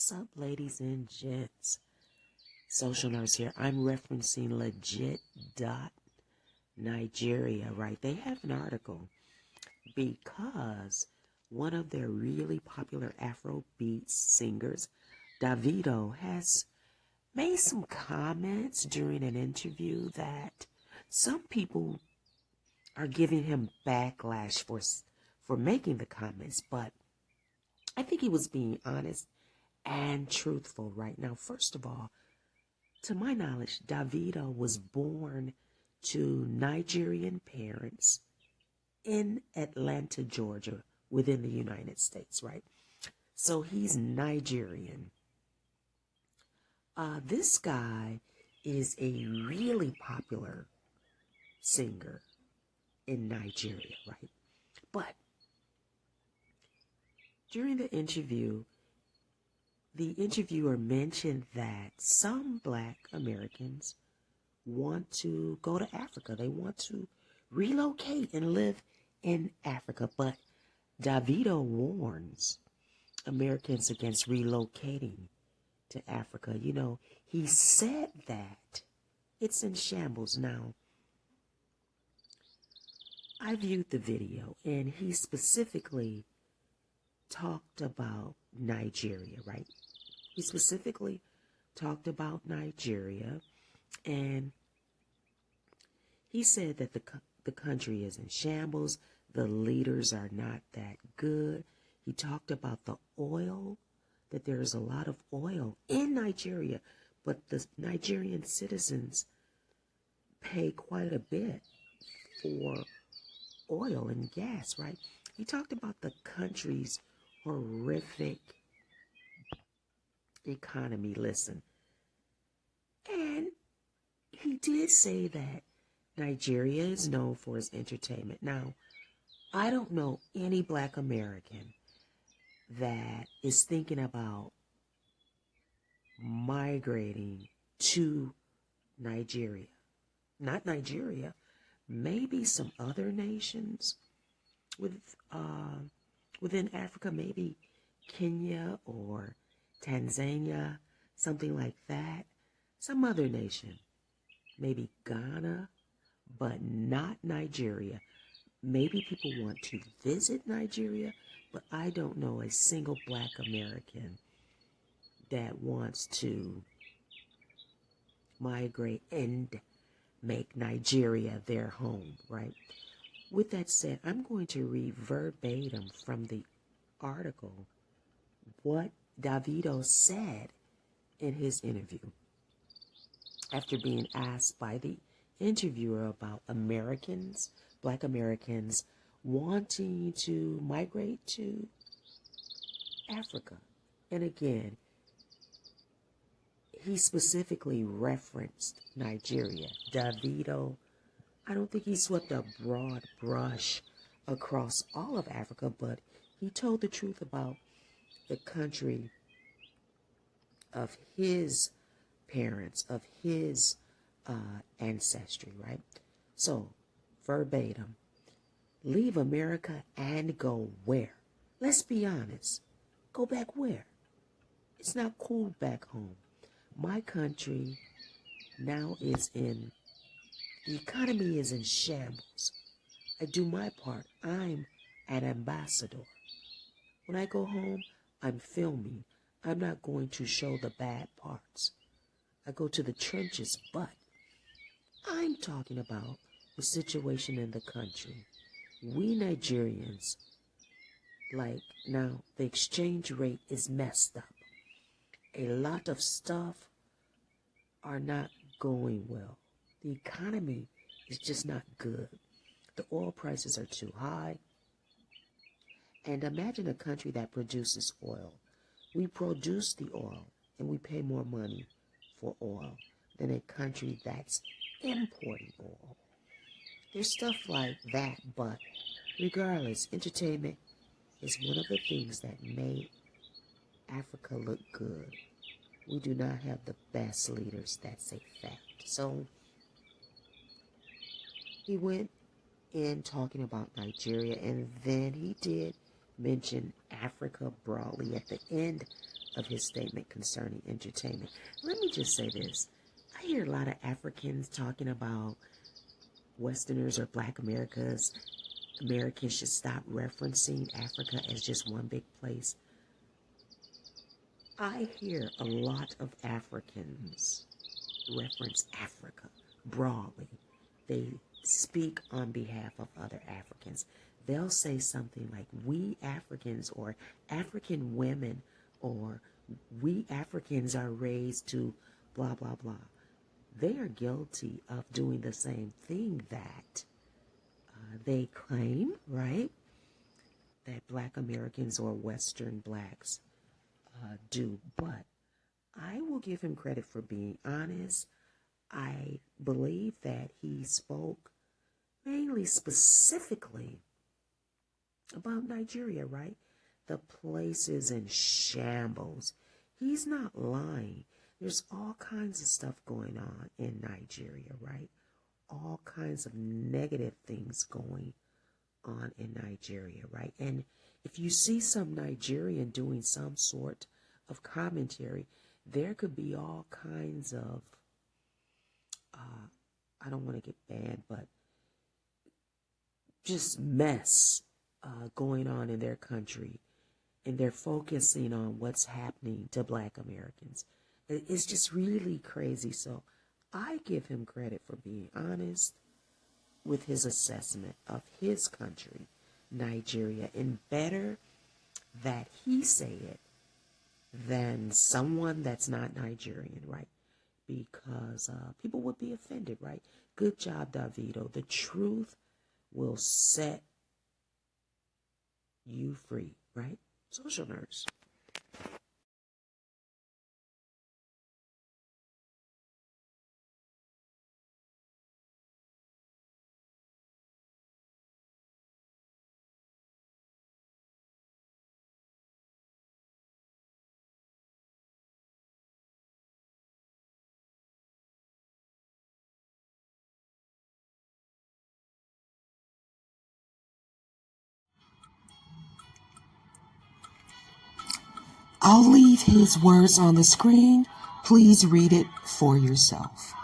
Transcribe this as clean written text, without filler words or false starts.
What's up, ladies and gents? Social Nurse here. I'm referencing legit.Nigeria, right? They have an article because one of their really popular Afrobeat singers, DAVIDO, has made some comments during an interview that some people are giving him backlash for making the comments, but I think he was being honest and truthful right now. First of all, to my knowledge, DAVIDO was born to Nigerian parents in Atlanta, Georgia, within the United States, right? So he's Nigerian. This guy is a really popular singer in Nigeria, right? But during the interview, the interviewer mentioned that some Black Americans want to go to Africa. They want to relocate and live in Africa. But DAVIDO warns Americans against relocating to Africa. You know, he said that it's in shambles. Now, I viewed the video, and he specifically talked about Nigeria, right? He specifically talked about Nigeria, and he said that the country is in shambles. The leaders are not that good. He talked about the oil, that there is a lot of oil in Nigeria, but the Nigerian citizens pay quite a bit for oil and gas, right? He talked about the country's horrific economy. Listen, and he did say that Nigeria is known for its entertainment. Now, I don't know any Black American that is thinking about migrating to Nigeria. Not Nigeria, maybe some other nations within Africa, maybe Kenya or Tanzania, something like that. Some other nation, maybe Ghana, but not Nigeria. Maybe people want to visit Nigeria, but I don't know a single Black American that wants to migrate and make Nigeria their home, right? With that said, I'm going to read verbatim from the article what DAVIDO said in his interview after being asked by the interviewer about Americans, Black Americans, wanting to migrate to Africa. And again, he specifically referenced Nigeria. DAVIDO, I don't think he swept a broad brush across all of Africa, but he told the truth about the country of his parents, of his ancestry, right? So, verbatim, leave America and go where? Let's be honest. Go back where? It's not cool back home. My country now is in, the economy is in shambles. I do my part. I'm an ambassador. When I go home, I'm filming. I'm not going to show the bad parts. I go to the trenches, but I'm talking about the situation in the country. We Nigerians, like now, the exchange rate is messed up. A lot of stuff are not going well. The economy is just not good. The oil prices are too high. And imagine a country that produces oil. We produce the oil and we pay more money for oil than a country that's importing oil. There's stuff like that, but regardless, entertainment is one of the things that made Africa look good. We do not have the best leaders, that's a fact. So he went in talking about Nigeria, and then he did mention Africa broadly at the end of his statement concerning entertainment. Let me just say this. I hear a lot of Africans talking about Westerners or Black Americans should stop referencing Africa as just one big place. I hear a lot of Africans reference Africa broadly. They speak on behalf of other Africans. They'll say something like, we Africans, or African women, or we Africans are raised to blah, blah, blah. They are guilty of doing the same thing that they claim, right, that Black Americans or Western Blacks do. But I will give him credit for being honest. I believe that he spoke mainly specifically about Nigeria, right? The place is in shambles. He's not lying. There's all kinds of stuff going on in Nigeria, right? All kinds of negative things going on in Nigeria, right? And if you see some Nigerian doing some sort of commentary, there could be all kinds of, I don't want to get banned, but just mess going on in their country. And they're focusing on what's happening to Black Americans. It's just really crazy. So I give him credit for being honest with his assessment of his country, Nigeria, and better that he say it than someone that's not Nigerian, right? Because people would be offended, right? Good job, Davido. The truth will set you free, right? Social nurse. I'll leave his words on the screen. Please read it for yourself.